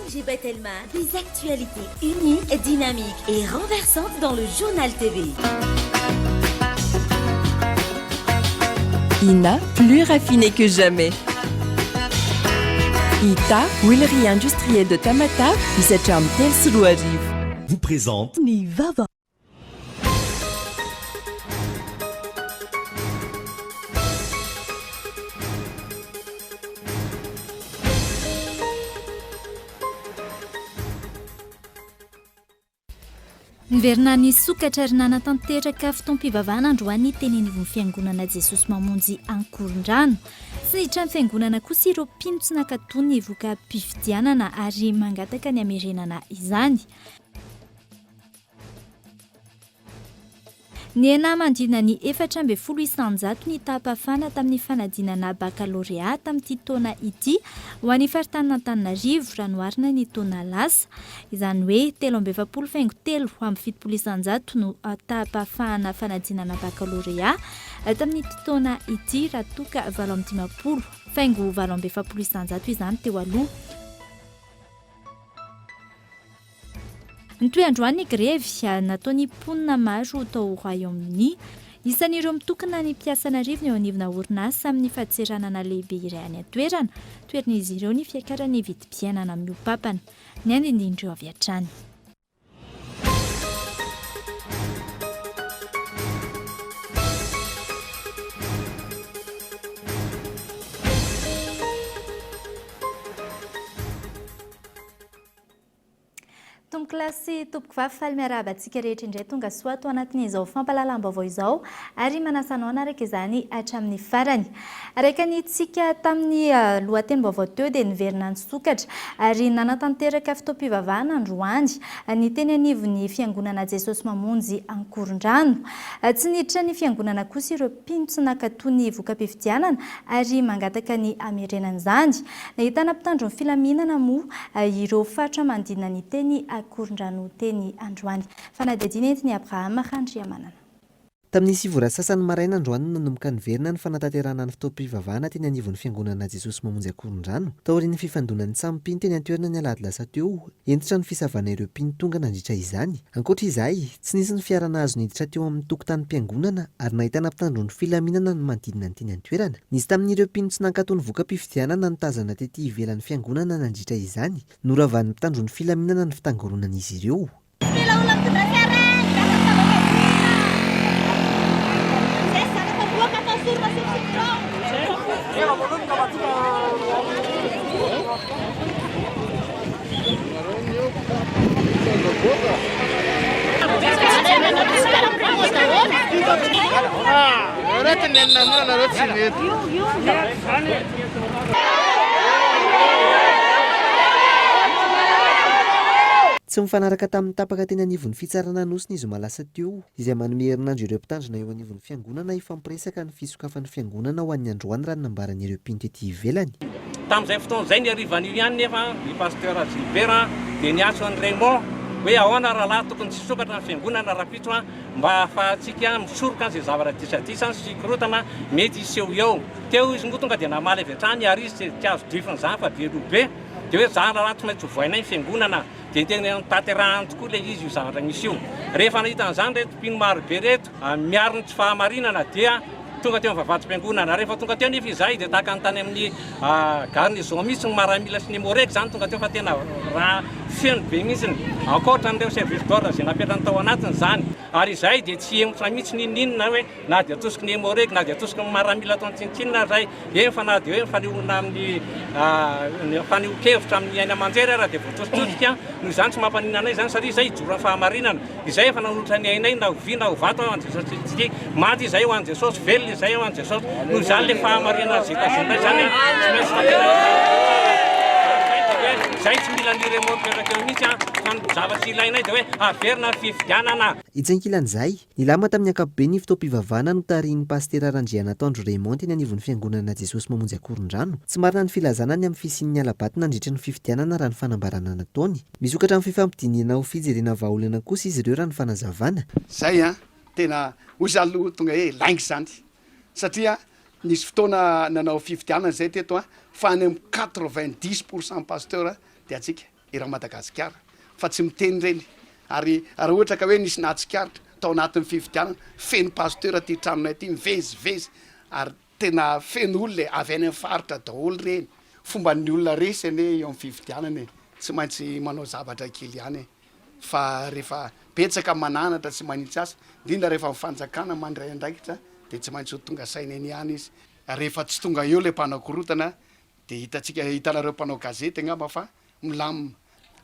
Najib Telma, des actualités uniques, dynamiques et renversantes dans le journal TV. INA, plus raffiné que jamais. ITA, huilerie industrielle de Tamata, Isacham Tel Suluajiv. Vous présente Ni Vava. Niverina ny sokatra ary nanatanteraka fotoam-pivavahana androany tenenivon'ny fiangonana Jesosy mamonjy Ankorondrano sy ny trano fiangonana kosa ireo mpino tsy nakatony nivoaka mpifidianana ary mangataka ny hamerenana izany. Ny ena mandrina ny 4,700 ny tapafana tamin'ny fanadinana baccalauréat tamin'ity taona ity ho an'ny faritany-Antananarivo ranoarina ny taona lasa. Izany hoe 3,7 amin'ny 700 no tapafana fanadinana baccalauréat tamin'ity taona ity raha toka 7,50 faingo 7,700 izany teo aloha. Ny toeandroany grevy nataony mponina maro tao Royaume-Uni. Isan'ireo mitokana ny mpiasan'arivo ny eo anivona orinasa amin'ny fahatseranana lehibe iray any an-toerana. Toerin'izy ireo ny fiakaran'ny vidim-piainana miopapana. Ny andindindreo avy hatrany. Klasy tompoko vavy faly miarahaba antsika rehetra indray tonga soa ato anatin'izao fampahalalam-baovao izao ary manasanao anaraka izany hatramin'ny farany. Araka ny tsika tamin'ny lohatenim-baovao teo dia niverina ny sokatra ary nanatanteraka fotoam-pivavahana androany ny teny anivon'ny fiangonana Jesosy mamonjy Ankorondrano. Tsy niditra ny fiangonana kosa ireo mpino tsy nakatoa ny voka mpifidianana ary mangataka ny hamerenan'izany. Nahitana mpitandro ny filaminana moa ireo fatra mandina ny teny Ankorondrano teny androany. Fanadihadiana entiny Abraham Handriamanana. Tamin'ny sivora sasany maraina androany nanomboka niverina ny fanatanterahana ny fotoam-pivavahana teny anivon'ny fiangonana Jesosy mamonjy Ankorondrano. Taorian'ny fifandonan'ny samy mpino teny an-toerana ny alahady lasa teo, entitra ny fisavana ireo mpino tonga nandritra izany. Ankoatra izay, tsy nisy ny fiarana azo niditra teo amin'ny tokotanim-piangonana ary nahitana mpitandro ny filaminana ny manodidina ny teny an-toerana. Nisy tamin'ireo mpino tsy nankatony voka mpifidianana nitazana tetỳ ivelan'ny fiangonana nandritra izany, noravan'ny mpitandro ny filaminana ny fitangoronan'izy ireo. Tsy mifanaraka tamin'ny tapaka teny anivon'ny fitsarana nosina izy malasa teo, izay manome herinandro ireo mpitandrina eo anivon'ny fiangonana ifampiresaka ny fisokafan'ny fiangonana ho an'ny androany raha nambaran'ireo mpino tetỳ ivelany. Tamin'izay fotoan'izay ny arivan'io ihany nefa ny pasteur Gilbert dia niatso an'i Raymond hoe ahoana rahalahy tokony tsy sokatra ny fiangonana rapitro mba ahafahantsika misoroka izay zavatra disadisa sy fikorotana mety iseho eo. Teo izy moa tonga dia namaly avy hatrany ary izy tsy azo drifin'izany fa velobe dia hoe zany raha tsy maintsy hovoainay ny fiangonana dia tena tanterahany tokoa ilay izy io zavatra misy io. Rehefa nahitan'izany reto mpino marobe reto miaro ny tsy fahamarinana dia tonga teo mivavatsy-piangonana. Rehefa tonga teo nefa izay dia tahaka ny tany amin'ny garnison mihitsy ny maramila sy ny morek zany tonga teo fa tena raha feno be mihitsy ankoatra n'ireo service d'ordre izay napetrany tao anatiny zany. Ary izay dia tsy emotra mihitsy ninninona hoe na dia atosiky ny morek na dia atosiky ny maramila atao antsinitsinina zay fa na dia hoe mifanehoana amin'ny faneho-kevitra amin'ny aina aman-jery raha dia voatositotsika noho izany tsy mampanina anay zany satria izay ijoran'ny fahamarinana. Izay efa nanolotra ny ainay na ovy na ovato ho an'i Jesosy tsy maty izay ho an'i Jesosy velona izay ho an'i Jesosy noho izany le fahamarinana zay zany tsy maintsy zay tsy mila ny Raymond peraka eo mihitsy fa ny zavatsy ilainay dia hoe averina fifidianana. Itsankilan'izay, nilama tamin'ny ankapobeny ny fotoam-pivavahana no tarihin'ny pasteur Randrianatandro Raymond teny anivon'ny fiangonana Jesosy mamonjy Ankorondrano. Tsy marina ny filazana ny amin'ny fisian'ny alabaty nandritra ny fifidianana raha ny fanambarana nataony. Misokatra amin'ny fifampidiniana ho fijerena vahaolana kosa izy ireo raha ny fanazavana. Zay tena hoy tonga hoe laingy zany satria nisy fotoana nanao fifidianana zay teto fa any amin'ny 90% pasteur dia atsika raha Madagasikara fa tsy miteny reny ary raha ohatra ka hoe nisy nahatsikaritra tao anatin'ny fifidianana feno pasteur ty tranonay ty mivezivezy ary tena feno olona avy any amin'ny faritra daholo reny fomba ny olona resany eo amin'ny fifidianana tsy maintsy manao zavatra kely ihany fa rehefa betsaka mananatra tsy manitsy asa indrindra rehefa mifanjakana mandray andraikitra de tsy maintsy ho tonga saina eny ihany izy rehefa tsy tonga eo le mpanakorotana de hitanareo mpanao gazety angamba fa milamina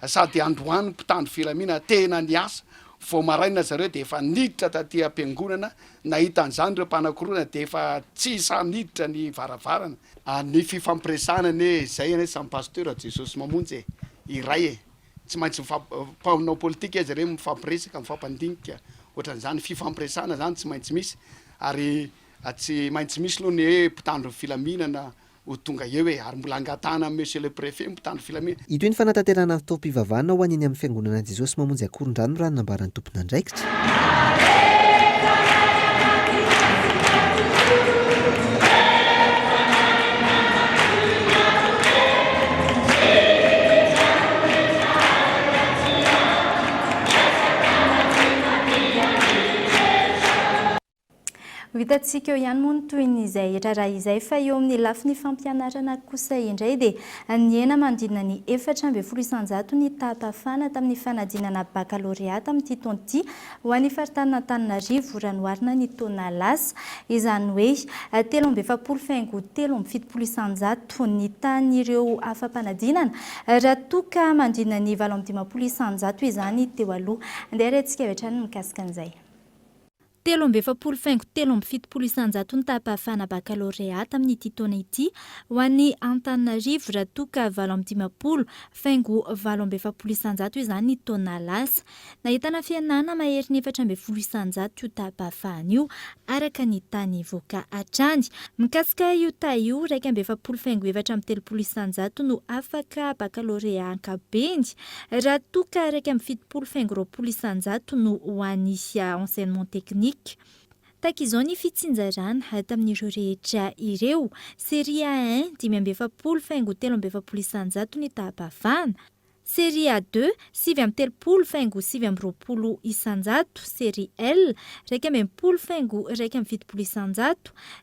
sady androany mpitandro filamina tena ny asa vao maraina zareo de efa niditra taty am-piangonana nahita an'izany reo mpanakorotana de efa tsy saniditra ny varavarana ny fifampiresana ne zay ane samy pasteur Jesosy mamonjy iray tsy maintsy mpanao politika izy reo mifampiresaka mifampandinika ohatran'izany fifampiresana zany tsy maintsy misy ary tsy maintsy misy aloha ny hoe mpitandro filaminana ho tonga eo ary mbola angatana monsieur le préfet mpitandro filamina. Itoy ny fanatanterahana fitaom-pivavahana ho an'iny amin'ny fiangonana Jesosy mamonjy akoron-drano raha nambaran'ny tompon'andraikitra. Hitantsika eo ihany moa ny toy n'izay raharaha izay fa eo amin'ny lafiny fampianarana kosa indray dia niena manodidina ny 420 ny tapafana tamin'ny fanadinana baccalauréat amin'ity taona ity ho an'ny faritany-Antananarivo ranoarina ny taona lasa izany hoe 3,770 ny tan'ireo afampanadinana raha toka manodidina ny 9,5 izany teo aloha andeha arentsika avy hatrany mikasika an'izay. 3,770 ny tapafana baccalauréat amin'ity taona ity ho an'ny Antananarivo raha toka 9,50 faingo 9,700 izany ny taona lasa. Nahitana fianana mahery ny 4,700 io tapafana io araka ny tany voka hatrany. Mikasika io io 2,730 no afaka baccalauréat ankabeny raha toka 2,70 no ho an'ny enseignement technique. Takizao ny fitsinjarana tamin'ireo rehetra ireo. Série A1 5,70 ny tapafana. Série A2 7,70 Série L 2,70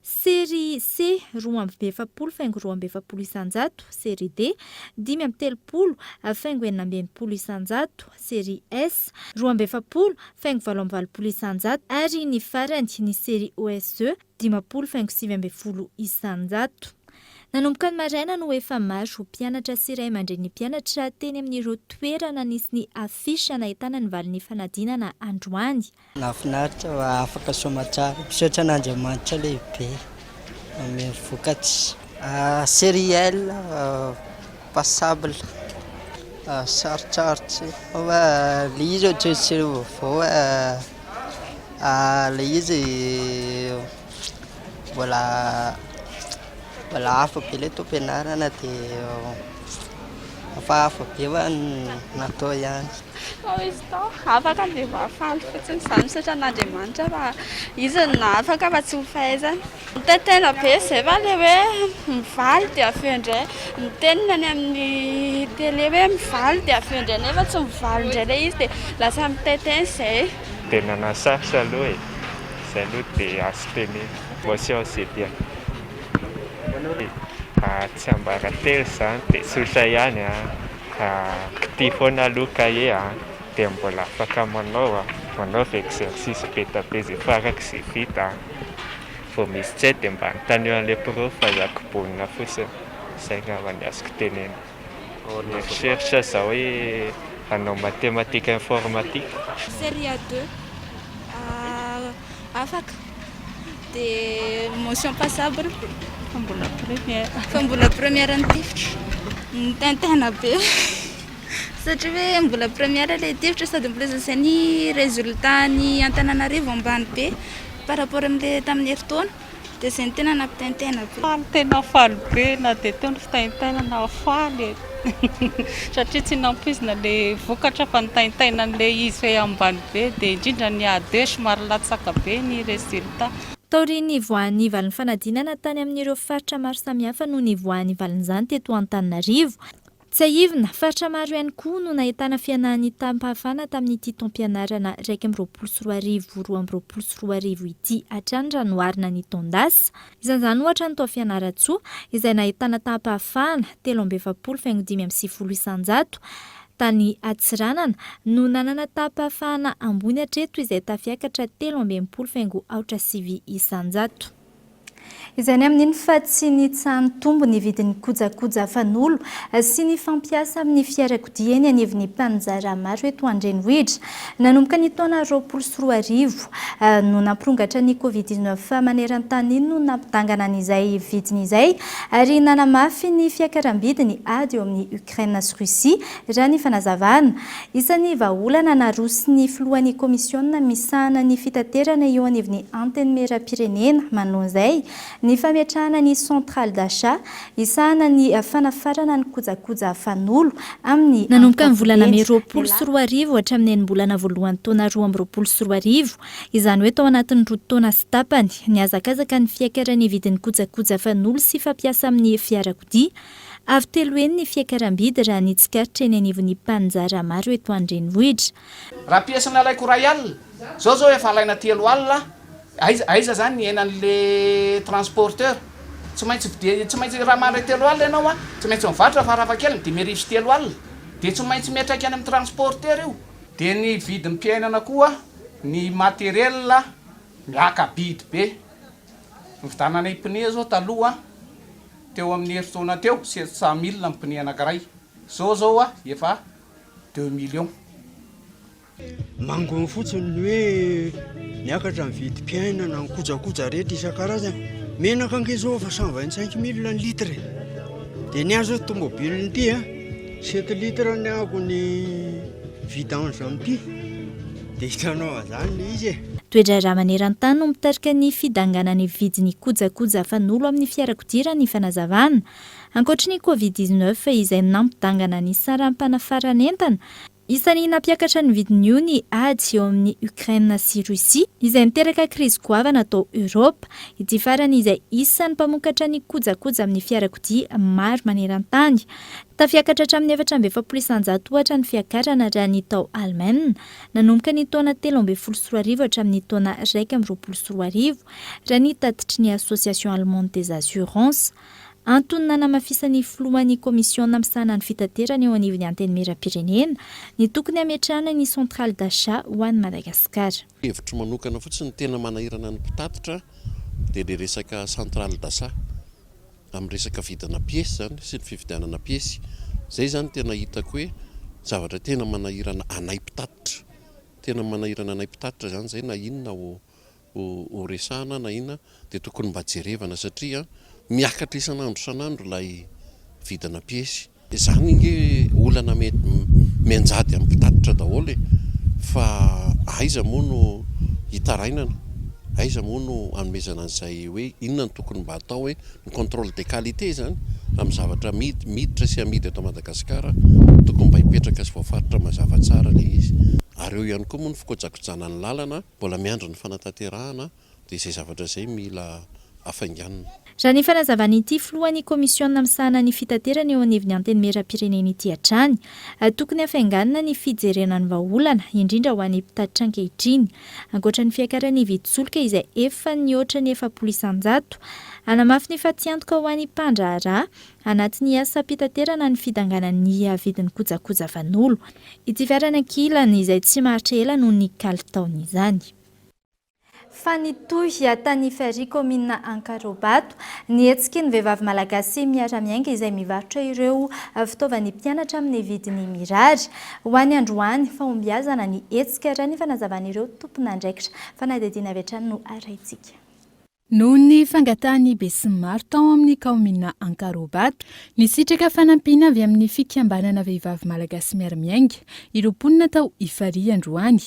Série C 2,70 Série D 10,70 Série S 2,70 ary ny farany ny série OSE 10,70. Nanomboka ny maraina no efa maro mpianatra sy iray aman-dreny mpianatra teny amin'ireo toerana nisy ny afisha nahitana ny valin'ny fanadinana androany. Nafinaritra afaka somatsara misaotra an'Andriamanitra lehibe amin'ny vokatsy. Série L passable sarotsarotra le izy ohatrany vaovao le izy mbola afa be ilay taom-pianarana dia afa be ho natao ihany. Izy tao afaka dia vahafaly fotsiny izany misaotra an'Andriamanitra fa izy na afaka fa tsy ho fahaizana. Mitantena be izay fa ilay hoe mivaly dia avy eo indray mitenina any amin'ny télé hoe mivaly dia avy eo indray nefa tsy mivaly indray ilay izy dia lasa mitantena izay. Tena nasarotra aloha izay aloha dia azo tenena mbo sy ao sedia. Tsy ambara telo izany dia tsotra ihany kity foana aloha kahie dia mbola afaka manao exercice be tabe izay faraka izay vita vao misy tsy dia mba notany eo an'ilay prof zakobonina fotsiny izay ngamba ny azoko tenena. Cherche izao hoe hanao mathématique informatique. Série A2 afaka dia mention passable fa mbola première ny tifitra mitentena be satria hoe mbola première ilay tifitra sady mbola zazany résultat ny Antananarivo ambany be par rapport amin'ilay tamin'ny herintaona dia izay ny tena nampitentena be. Tena faly be na dia teo ny fitaintena na faly satria tsy nampoizina ilay vokatra fa nitaintaina an'ilay izy hoe ambany be dia indrindra ny A2 somary latsaka be ny résultat. Taoriany voan'ny valin'ny fanadinana tany amin'ireo faritra maro samihafa no ny voan'ny valin'izany teto Antananarivo. Tsy aivina faritra maro ihany koa no nahitana fianahany tam-pahafana tamin'ity taom-pianarana 2024 ity hatrany janoarina ny taon-dasa. Isan'izany ohatra ny tao Fianaratsoa izay nahitana tam-pahafana 3,750 isan-jato. Tany Atsiranana no nanana tam-pahafana ambony hatreto izay tafiakatra 3,4 isan-jato. Izay ny amin'iny fa tsy nitsahany tombo ny vidin'ny kojakoja fanolo sy ny fampiasa amin'ny fiarakodia eny anivon'ny mpanjara maro eto an-drenivohitra. Nanomboka ny taona 2024 no nampirongatra ny Covid-19 maneran-tany iny no nampitangana an'izay vidiny izay ary nanamafy ny fiakaram-bidiny ady eo amin'ny Ukraine sy Russia raha ny fanazavana. Isan'ny vahaolana naroso ny filohan'ny komisiona misahana ny fitaterana eo anivon'ny antenne mera-pirenena manonzay ny fametrahana ny centrale d'achat isahana ny fanafarana ny kojakoja fanolo amin'ny nanomboka ny volana May 2024 hatramin'ny enimbolana voalohan'ny taona 2024 izany hoe tao anatin'ny 2 taona sy tapany ny hazakazaka ny fiakaran'ny vidin'ny kojakoja fanolo sy fampiasa amin'ny fiarakodia avy telo eny ny fiakaram-bidy raha ny tsikaritra eny anivon'ny mpanjara maro eto an-drenivohitra. Raha piasana alaiko ray alina zao efa alaina 3 alina aiza zany ny enan'le transporteur tsy maintsy raha mare 3 alina ianao a tsy maintsy mivatra farafakeliny 5,3 alina dia tsy maintsy metraka any amin'ny transporteur io dia ny vidin'ny mpiainana koa ny matériel miaka bidy be nividanana pneu zao taloha teo amin'ny herintaona teo 700,000 ny pneu anankiray zao a efa 2 millions. Mangony fotsiny ny hoe miakatra ny vidim-piainana ny kojakoja rehetra isan-karazany. Menaka ankezao fa 125,000 ny litre dia ny azo tomobile ity 7 litre ny ako ny vidange amity dia hitanao azany izy Toedra raha maneran-tany no mitarika ny fidanganany vidin'ny kojakoja fanolo amin'ny fiarakodia ny fanazavana. Ankoatry ny Covid-19 izay nampitangana ny saram-panafarana entana, isan'ny nampiakatra ny vidiny io ny ady eo amin'ny Ukraine sy Russia izay niteraka krizy goavana tao Europe. Ity farany izay isan'ny mpamokatra ny kojakoja amin'ny fiarakodia maro maneran-tany. Tafiakatra hatramin'ny 4,700 ohatra ny fiakarana raha ny tao Allemagne nanomboka ny taona 13 hatramin'ny taona 2024 raha ny tatitry ny Association Allemande des Assurances. Antony nanamafisany filohan'ny komisiona misahana ny fitaterana eo anivon'ny antenne mera-pirenena ny tokony hametrahana ny centrale d'achat ho an'i Madagasikara. Hevitro manokana fotsiny tena manahirana ny mpitatitra dia le resaka centrale d'achat amin'ny resaka vidana piesy zany sy ny fividianana piesy. Zay zany tena hitako hoe zavatra tena manahirana anay mpitatitra. Tena manahirana anay mpitatitra zany zay na inona ho resahana na inona dia tokony mba jerevana satria miakatra isan'andro ilay vidana piesy. Izany inge olana mianjady amin'ny mpitatitra daholo fa aiza moa no hitarainana, aiza moa no anomezana an'izay hoe inona ny tokony mba atao hoe ny contrôle de qualité zany amin'ny zavatra miditra sy amidy eto Madagasikara tokony mba hipetraka sy voafaritra mazava tsara le izy. Ary eo ihany koa moa ny fikojakojana ny lalana mbola miandry ny fanatanterahana dia izay zavatra izay mila afainganina. Raha ny fanazavana ity filohan'ny komisiona misahana ny fitaterana eo anivon'ny antenne mera-pirenena ity hatrany, tokony afainganina ny fijerenan'ny vahaolana indrindra ho an'ny mpitatitra ankehitriny. Ankoatra ny fiakaran'ny vidin-tsoloka izay efa nihoatra ny 700,000, anamafy ny fahatsiantoka ho an'ny mpandraharaha anatin'ny asa-pitaterana ny fidanganan'ny vidin'ny kojakoja fanolo. Ity fiaranan-kilany izay tsy maharitra ela noho ny kalitaony izany. Fa nitohy tany Ferry komina Ankarobato nihetsiky ny vehivavy malagasy miara-miainga izay mivarotra ireo fitaovan'ny mpianatra amin'ny vidiny mirary. Ho an'ny androany fahombiazana ny hetsika raha ny fanazavan'ireo tompon'andraikitra. Fanadidina avy hatrany no araitsika. Noho ny fangatahany be sy maro tao amin'ny kaomina Ankarobato, nisitraka fanampiana avy amin'ny fikambanana vehivavy malagasy miara-miainga ireo mponina tao Ifary androany.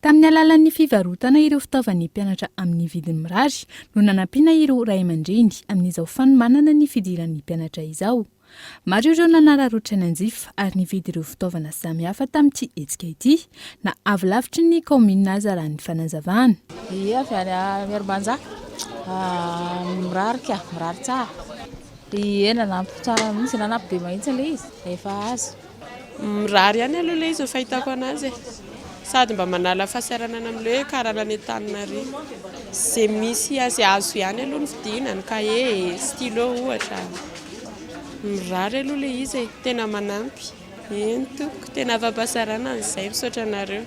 Tamin'ny alalan'ny fivarotana ireo fitaovan'ny mpianatra amin'ny vidiny mirary no nanampiana ireo ray aman-dreny amin'izao fanomanana ny fidiran'ny mpianatra izao. Maro ireo nanararotra ny anjifa ary nividy ireo fitaovana samihafa tamin'ity hetsika ity na avy lavitry ny kaomina Zarahan'ny fanazavana. Ia, miarbanja mirary tsara. Ena nampy tsara mihitsy nanampy be mahitsy le izy efa azo. Mirary ihany aloha le izy fahitako anazy sady mba manala fahasaranana amin'le hoe karana ny Antananarivo zay misy azy azo ihany aloha ny fidinany kahe stylo ohatra. Mirary aloha le izy tena manampy entoko tena afa-pasarana an'izay misaotra anareo.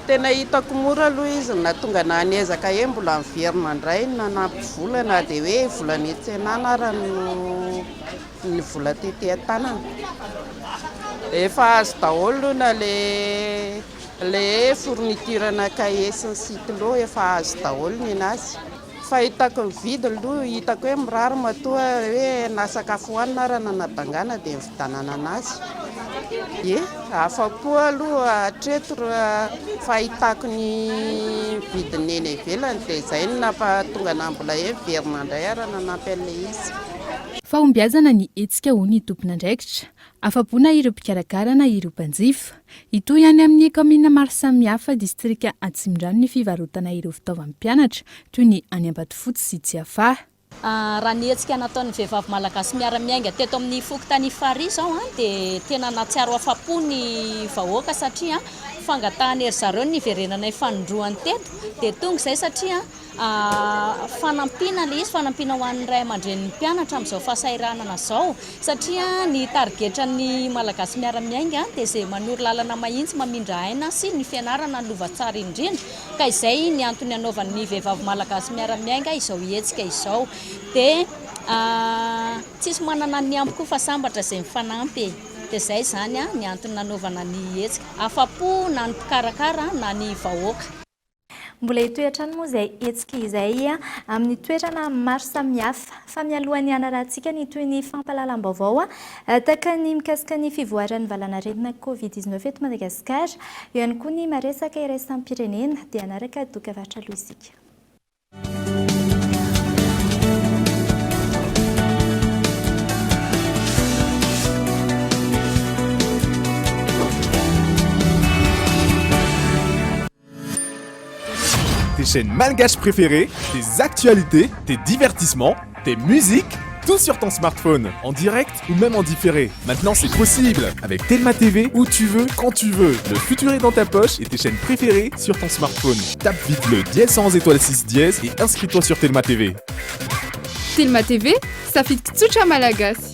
Tena hitako mora aloha izy na tonga na anezaka he mbola miverina indray nanampy vola na dia hoe vola ny tsenana raha ny vola tety an-tanana. Efa azo daholo na le fourniturana kahe sy ny stylo efa azo daholo ny anazy. Fa hitako ny vidiny aloha hitako hoe mirary matoa hoe na sakafo hohanina raha nanadangana dia mividanana anazy. Afa-po aloha hatreto fahitako ny vidiny eny ivelany dia izay no nampatonga na mbola hoe verina indray raha nanampy an'ilay izy. Fahombiazana ny hetsika ho ny tompona andraikitra, afa-pona ireo mpikarakara na ireo mpanjifa. Ito ihany amin'ny kaomina maro samihafa distrika Atsimondrano ny fivarotana ireo fitaovan'ny mpianatra toy ny any Ambatofotsy sy Tsiafaha. Raha ny hetsika nataon'ny vehivavy malagasy miara-miainga teto amin'ny fokontany Farihy zao dia tena natsiaro afa-po ny vahoaka satria fangatahana ery zareo ny verenana ifanondroany teto dia tonga izay satria fanampiana le izy fanampiana ho an'ny ray aman-dren'ny mpianatra amin'izao fahasahiranana zao satria ny targetra ny malagasy miara-miainga dia izay manoro lalana mahitsy mamindra aina sy ny fianarana lova tsara indrindra ka izay ny antony anaovan'ny vehivavy malagasy miara-miainga izao hetsika izao dia tsisy manana ny ampy koa fa sambatra izay mifanampy dia izay zany ny antony nanaovana ny hetsika afa-po na ny mpikarakara na ny vahoaka. Mbola hitoetra moa izay hetsika izay amin'ny toerana maro samihafa fa mialohan'ny hanarahantsika ny toy ny fampahalalam-baovao tahaka ny mikasika ny fivoaran'ny valanaretina Covid-19 eto Madagasikara eo ihany koa ny maresaka iraisam-pirenena dia anaraka dokavatra aloha isika. Tes chaînes malgaches préférées, tes actualités, tes divertissements, tes musiques, tout sur ton smartphone, en direct ou même en différé. Maintenant c'est possible avec Telma TV, où tu veux, quand tu veux. Le futur est dans ta poche et tes chaînes préférées sur ton smartphone. Tape vite le *100 étoile 6 dièse et inscris-toi sur Telma TV. Telma TV, ça fit Tsucha Malagasy.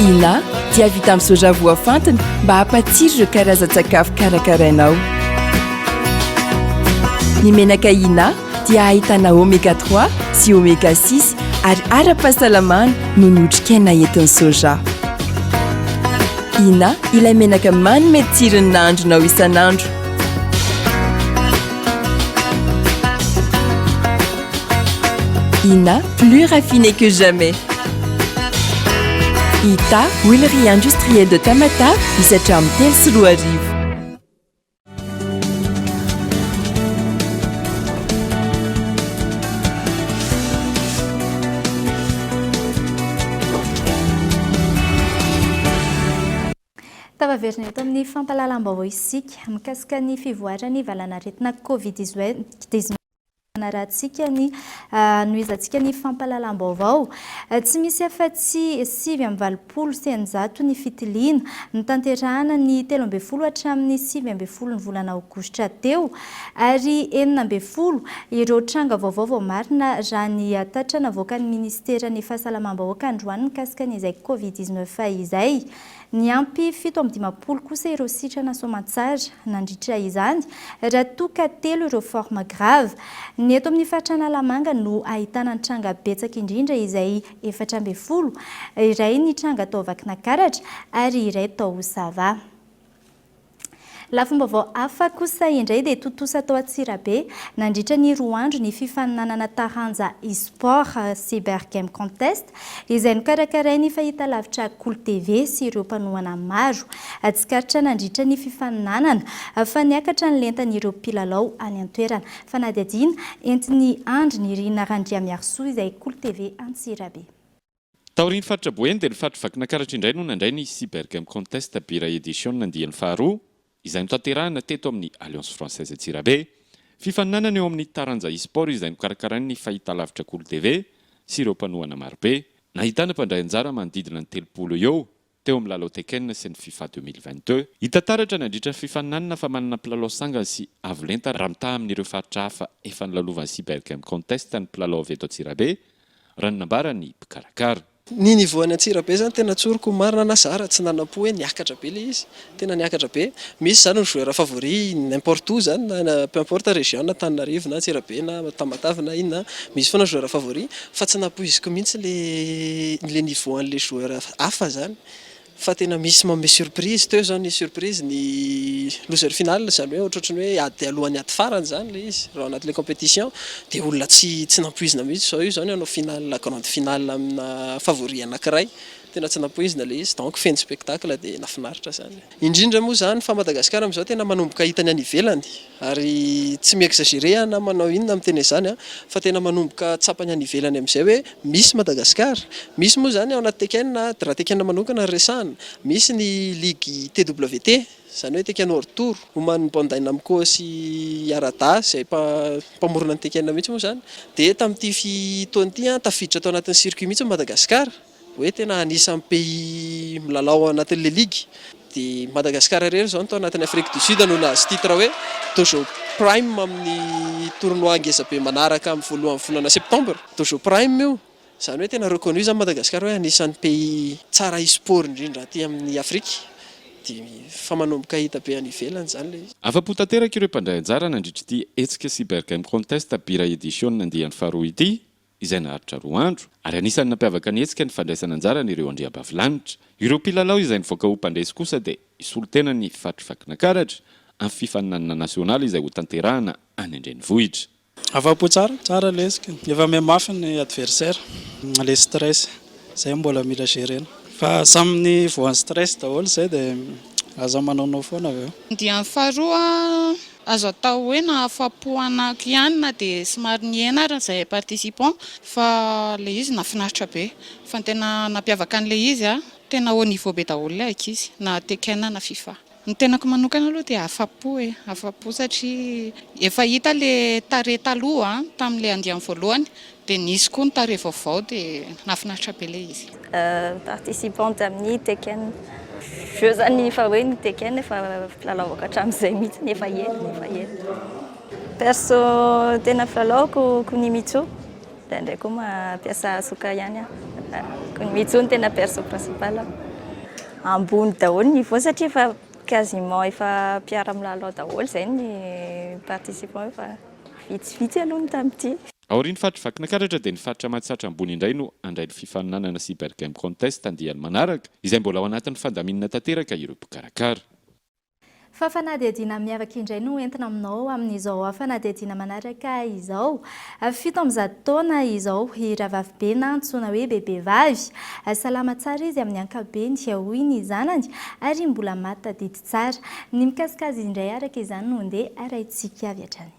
Ina dia vita amin'ny soja voafantina mba hampatsiro ireo karazan-tsakafo karakarainao. Ny menaka Ina dia ahitana oméga 3 sy oméga 6 ary ara-pahasalamana no ny otrikaina entin'ny soja. Ina ilay menaka manome tsirony nahandronao isan'andro. Ina, plus raffiné que jamais. Ita, huilerie industrielle de Tamatave, misatra amin'ny telo sy roa arivo. Tavaverina eto amin'ny fampahalalam-baovao isika mikasika ny fivoarany valanaretina Covid-19 rahantsika ny noizantsika ny fampahalalam-baovao tsy misy afa-tsy 7.20 sy eninjato ny fitiliana ny tanterahana ny 13 hatramin'ny 7 ny volana aogositra teo ary 9 ireo tranga vaovao marina raha ny tatra navoakan'ny ministera ny fahasalamam-bahoaka androany mikasika n'izay Covid-19 izay. Ny ampy 7.20 kosa ireo sitrana soamantsara nandritra izany raha toka 3 ireo forme grave. Ny eto amin'ny faritra Analamanga no ahitana ny tranga betsaka indrindra izay 4.20, iray ny tranga tao Vakinankaratra ary iray tao Sava. Lafim-baovao hafa kosa indray dia totosa tao Antsirabe nandritra ny 2 andro ny fifaninanana taranja e-sport cyber game contest izay nokarakarainy fahitalavitra Cool TV sy ireo mpanohana maro. Atsikaritra nandritra ny fifaninanana fa niakatra ny lentan'ireo mpilalao any an-toerana fa nadihadihana entiny andro ny Rina Randriamiarsoa izay Cool TV Antsirabe. Taoriny faritra Boeny dia ny faritra Vakinankaratra indray no nandray ny cyber game contest bira edition nandihan'ny faharoa izay notanterahana teto amin'ny Alliance Française Antsirabe. Fifaninanana eo amin'ny taranja e-sport izay nokarakarain'ny fahitalavitra Cool TV sy ireo mpanohana marobe. Nahitana mpandray anjara manodidina ny 30 eo teo amin'ny lalao Tekken sy ny FIFA 2022. Hita taratra nandritra ny fifaninanana fa manana mpilalao sangany sy avolenta raha mitaha amin'ireo faritra hafa efa nilalovan'ny Cyber Game Contest ny mpilalao avy eto Antsirabe raha nanambarany mpikarakara. Ny niveau any Antsirabe zany tena tsoroko marina nazara tsy nanam-po hoe niakatra be le izy, tena niakatra be. Misy zany ny joueur favori n'importe où zany na peu importe région na Antananarivo na Antsirabe na Tamatave na inona, misy foana joueur favori fa tsy napoiziko mihitsy le niveau an'le joueur hafa zany. Fa tena misy manome surprise teo zany, surprise ny loser final zany hoe ohatrohatry ny hoe ady alohan'ny ady farany zany le izy raha anaty le compétition dia olona tsy nampoizina mihitsy zao io zany hanao finale grande finale amina favori anankiray, tena tsy nampoizina le izy, donc feno spectacle dia nafinaritra zany. Indrindra moa zany fa Madagasikara amin'izao tena manomboka hitany any ivelany ary tsy mi-exagérer na manao inona amin'ny teny izany fa tena manomboka tsapany any ivelany amin'izay hoe misy Madagasikara, misy moa zany ao anaty Tekken raha Tekken manokana resahana, misy ny ligue TWT zany hoe Tekken hors tour homan'ny Bandai Namco sy Arada izay mpamorona ny Tekken mihitsy moa zany, dia tamin'ity fotoana ity tafiditra tao anatin'ny circuit mihitsy Madagasikara hoe tena anisan'ny pays milalao anatin'le ligue. Dia Madagasikara rery zao tao anatin'ny Afrique du Sud no nahazo titre hoe toujours prime amin'ny tournoi ngeza be manaraka amin'ny voalohan'ny volana septembre. Toujours prime io zany hoe tena reconnu zany Madagasikara hoe anisan'ny pays tsara e-sport indrindra aty amin'ny Afrika. Dia fa manomboka hita be any ivelany zany le izy. Afa-po tanteraka ireo mpandray anjara nandritra ity hetsika Cyber Game Contest Bira Edition nandihan'ny faharoa ity izay naharitra 2 andro ary anisan'ny nampiavaka ny hetsika ny fandraisana anjara ireo andriambavilanitra. Ireo mpilalao izay nivoaka ho mpandresy kosa dia isolo tena ny fatrifakinankaratra amin'ny fifaninanana nasionaly izay ho tanterahana any Andrenivohitra. Afa-po tsara lesika, efa mihamafy ny adversaire, le stress zay mbola mila gérena. Fa samy voan'ny stress daholo zay dia aza manaonao foana avy eo. Dia ny faharoa azo atao hoe na afa-po anaky ihany na dia somary niaina ary izay participant fa le izy nafinaritra be fa tena nampiavaka an'le izy tena au niveau be daholo le ankizy na Tekken na FIFA. Ny tenako manokana aloha dia afa-po satria efa hita le tare taloha tamin'le andiany voalohany dia nisy koa ny tare vaovao dia nafinaritra be le izy. Participante amin'ny Tekken. Jeu zany fa hoe ny Tekken efa filalaovako hatramin'izay mihitsy efa ela. Perso tena filalaovako Kunimitsu dia indray koa mampiasa Asuka ihany Kunimitsu ny tena perso principal. Ambony daholo ny niveau satria efa quasiment efa mpiara milalao daholo izay ny participant efa vitsivitsy aloha ny tamin'ity. Aorian'ny fatrifakinankaratra dia ny faritra mahatsatra ambony indray no andray ny fifaninanana Cyber Game Contest andiany manaraka izay mbola ao anatin'ny fandaminana tanteraka ireo mpikarakara. Fa fanadihadiana miavaka indray no entina aminao amin'izao fanadihadiana manaraka izao. 17 taona izao iravavy na antsoina hoe bebevavy. Salama tsara izy amin'ny ankabeny dia hoy ny zanany ary mbola maty tadidy tsara. Ny mikasikazy indray araka izany no ndeha arahintsika avy hatrany.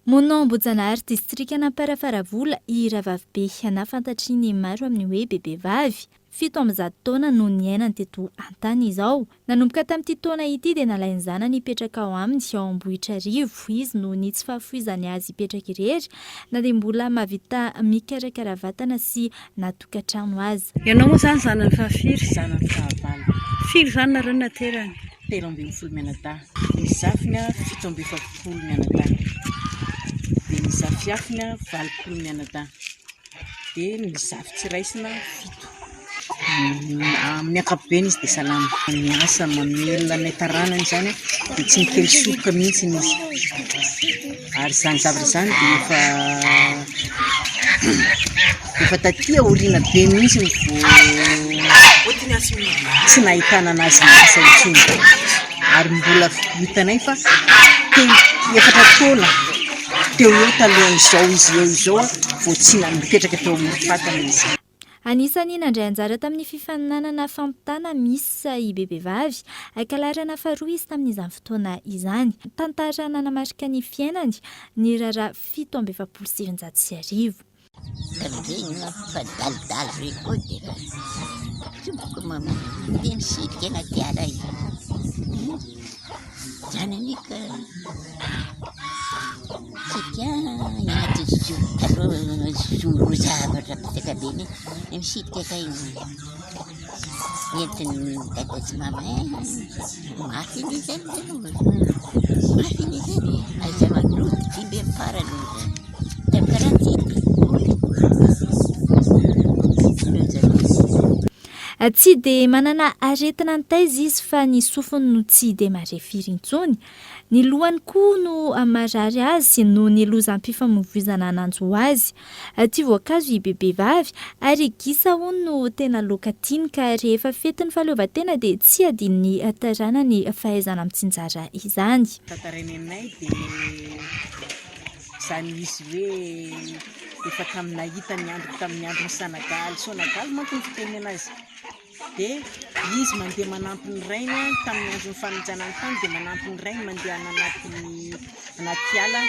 Monom-Bojanahary distrikana Parafaravola iravavy nafantatry ny maro amin'ny hoe bebevavy. 17 taona no niainany teto an-tany izao. Nanomboka tamin'ity taona ity dia nalainy zanany hipetraka ao aminy ao Ambohitrarivo. Izy no ny tsy fahafoizany azy hipetraka irery na dia mbola mahavita mikarakara vatana sy natokantrano azy. Ianao moa zany zanany fahafiry, zanany fahavalo. Firy zany nareo naterany? 13 mianadahy. Ny zafiny 17 mianadahy. Dia ny zafiafina 20 mianadahy. Dia ny zafy tsiraisina 7. Amin'ny ankapobeny izy dia salama. Miasa mamelona ny taranany zany dia tsy mitely soka mihitsy izy. Ary izany zavatra izany dia efa taty aoriana be mihitsy ny tsy nahitana anazy miasa intsony. Ary mbola hitanay fa efatra taona teo eo talohan'izao izy eo izao vao tsy mipetraka teo amin'ny fatana izy. Anisany nandray anjara tamin'ny fifaninanana fampitana misy i bebevavy akalarana faharoa izy tamin'izany fotoana izany. Tantara nanamarika ny fiainany ny rara 770. Regna fa dalidal regny koa dia tsy boko mampiany sitrika anaty ala io. zany anika satria anaty zoro zavatra betsaka be ny misitrika kay entiny dada tsy mama mafy ny zany mafy ny zany aiza manoloty dimby amin'ny farany tamin'ny karantsika tsy dia manana aretina antaiza izy fa ny sofiny no tsy dia marefiry intsony. Ny lohany koa no marary azy no ny lozam-pifamoivoizana ananjo azy. Ty voankazo i bebevavy ary gisa hono no tena loka tiany ka rehefa fetiny fahaleovan-tena dia tsy adino ny tarana ny fahaizana mitsinjara izany. Tantarany aminay dia izany izy hoe efa tamin'ny nahita ny andro tamin'ny andro ny Sonagaly manko ny fiteny anazy. Dia izy mandeha manampy ny rainy tamin'ny andro ny fananjanany tany dia manampy ny rainy mandeha anaty ala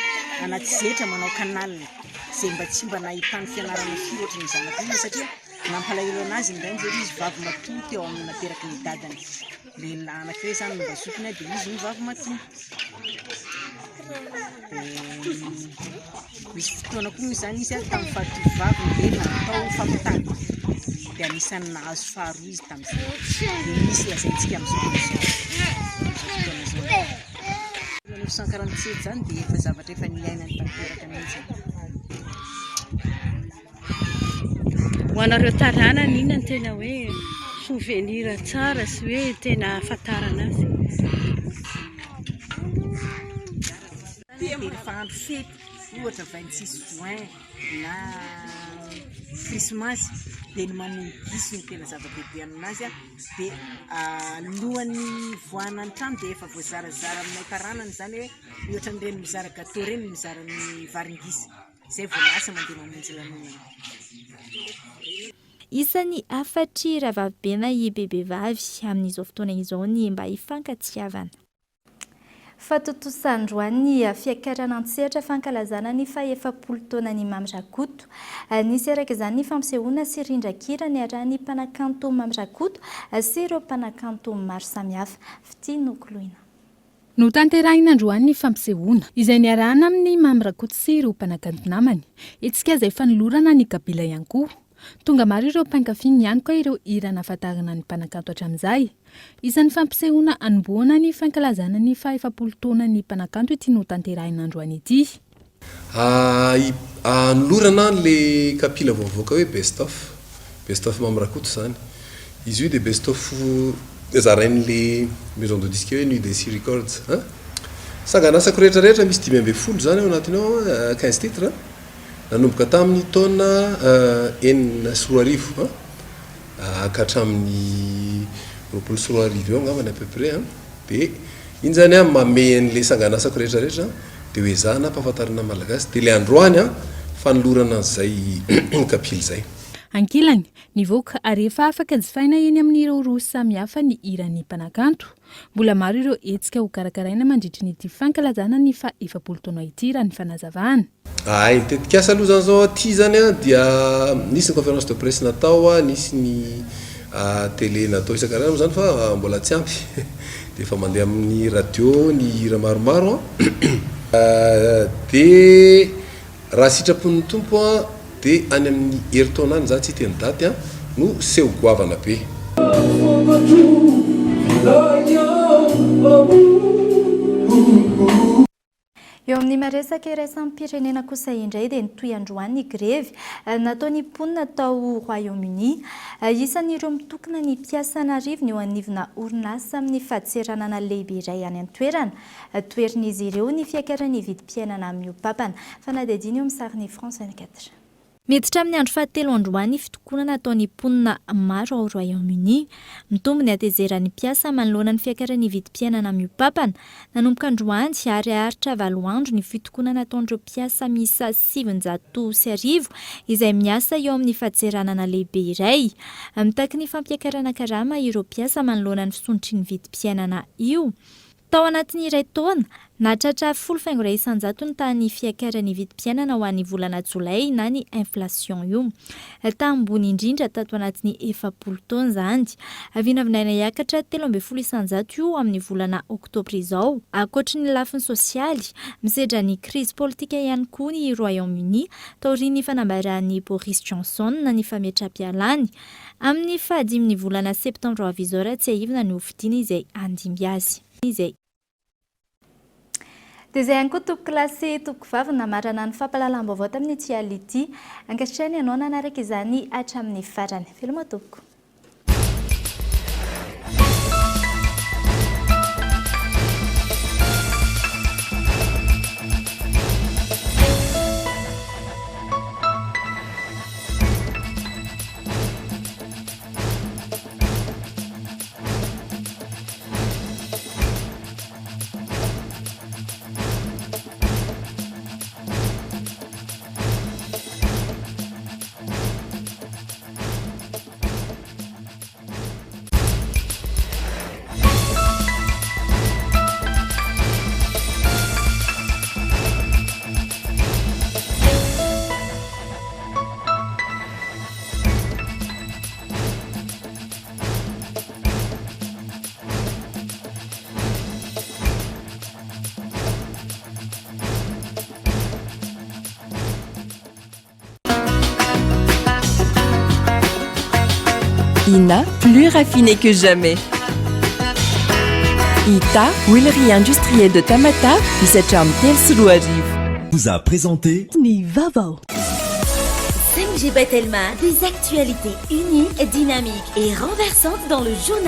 anaty zetra manao kanalina izay mba tsy mba nahitany fianarana firy ohatry ny zanak'iny satria nampalahelo anazy ny rainy zay izy vavy matoa teo amin'ny nateraky ny dadany. Lehilahy anankiray izany mba zokiny dia izy ny vavy matoa. Misy fotoana koa izany izy tamin'ny fahatovavy dia natao fampitany dia anisan'ny nahazo faharoa izy tamin'izay dia misy lazaintsika amin'izao fotoana izao. 1947 zany dia efa zavatra efa niainany tanteraka mihitsy. Ho anareo taranana iny no tena hoe souvenir tsara sy hoe tena ahafantarana azy. Dia rehefa andro fety ohatra 26 juin na Christmas dia ny manodisy ny tena zava-dehibe aminazy dia alohan'ny voanany trano dia efa voazarazara aminay taranany zany hoe ohatra n'ireny mizara gâteau reny mizara ny varingisa izay vao lasa mandeha mamonjy lanonana. Isan'ny afatry ravavibena i bebevavy amin'izao fotoana izao ny mba hifankatsiavana. Fatotosandroany fiakarana an-tsehatra fankalazana ny faha-efapolo taona ny Mamy Rakoto. Nisy araka izany ny fampisehoana sy rindran-kira ny arahan'ny mpanakanto Mamy Rakoto sy ireo mpanakanto maro samihafa. Fitinokoloina. No tanterahina androany ny fampisehoana izay niarahana amin'ny Mamy Rakoto sy ireo mpanakanto namany. Etsika izay fanolorana ny kabila ihany koa. Tonga maro ireo mpankafiny ihany koa ireo hira nahafantarana ny mpanakanto hatramin'izay. Isan'ny fampisehoana anombohana ny fankalazana ny faha-efapolo taona ny mpanakanto ity no tanterahina androany ity. Anolorana le kapila voavoaka hoe best of Mamy Rakoto zany. Izy io dia best of zarain'le maison de disque hoe Nuit des Six Records. Sanganasako rehetrarehetra misy 520 zany ao anatiny ao 15 titres. Nanomboka tamin'ny taona 4 hatramin'ny 24 eo angambany à peu près. Dia iny zany mamey an'le sanganasako rehetrarehetra dia hoe zana mpahafantarana malagasy dia le androany fanolorana an'izay kapila izay. Ankilany nivoaka ary efa afaka jifaina eny amin'ireo roa samihafa ny hiran'ny mpanakanto. Mbola maro ireo etsika ho karakaraina mandritra n'ity fankalazana ny faha-efapolo taona ity raha ny fanazavana. Ny tetikasa aloha zany zao aty zany dia nisy ny conférence de presse natao nisy ny télé natao isan-karazany zany fa mbola tsy ampy dia efa mandeha amin'ny radio ny hira maromaro dia raha sitrapon'ny tompo dia any amin'ny herintaonany za tsy teny daty no seho goavana be. Eo amin'ny maresaka iraisam-pirenena kosa indray dia nitoy androany ny grevy nataony mponina tao Royaume-Uni. Isan'ireo mitokana ny mpiasa an'arivo eo anivona orinasa amin'ny fahadiseranana lehibe iray any an-toerana. Toerin'izy ireo ny fiakaran'ny vidim-piainana miopapana. Fanadihadiana eo amin'ny sarin'ny France 24. Miditra amin'ny andro fahatelo androany fitokonana nataony mponina maro ao Royaume-Uni. Mitombony hatezeran'ny mpiasa manoloana ny fiakaran'ny vidim-piainana miopapana. Nanomboka androany ary haritra 7 andro ny fitokonana nataon'ireo mpiasa miisa 710 izay miasa eo amin'ny fahadiseranana lehibe iray. Mitaky ny fampiakarana karama ireo mpiasa manoloana ny fisondritry ny vidim-piainana io. Tao anatin'ny iray taona nahatratra 10 faingo iray isan-jato ny tany fiakaran'ny vidim-piainana ho an'ny volana jolay na ny inflation io. Tambony indrindra tato anatin'ny 40 taona izany. Vinavinaina hiakatra 13 isan-jato io amin'ny volana oktobra izao. Ankoatry ny lafiny sosialy, misedra ny crise politika ihany koa ny Royaume-Uni taorian'ny fanambaran'ny Boris Johnson na ny fametra-pialany. Amin'ny fahadiminy volana septambra avy izao raha tsy ahivina ny hovidiana izay andimby azy. Dia izay ihany koa toko klasy toko vavy namarana ny fampahalalam-baovao tamin'ny tsiality ankehitriny ianao nanaraka izany hatramin'ny farany. Veloma tompoko. INA, plus raffiné que jamais. ITA, huilerie industrielle de Tamata, Isacham Telsuluariv, vous a présenté Nivavo. 5G Batelma, des actualités unies, dynamiques et renversantes dans le journal.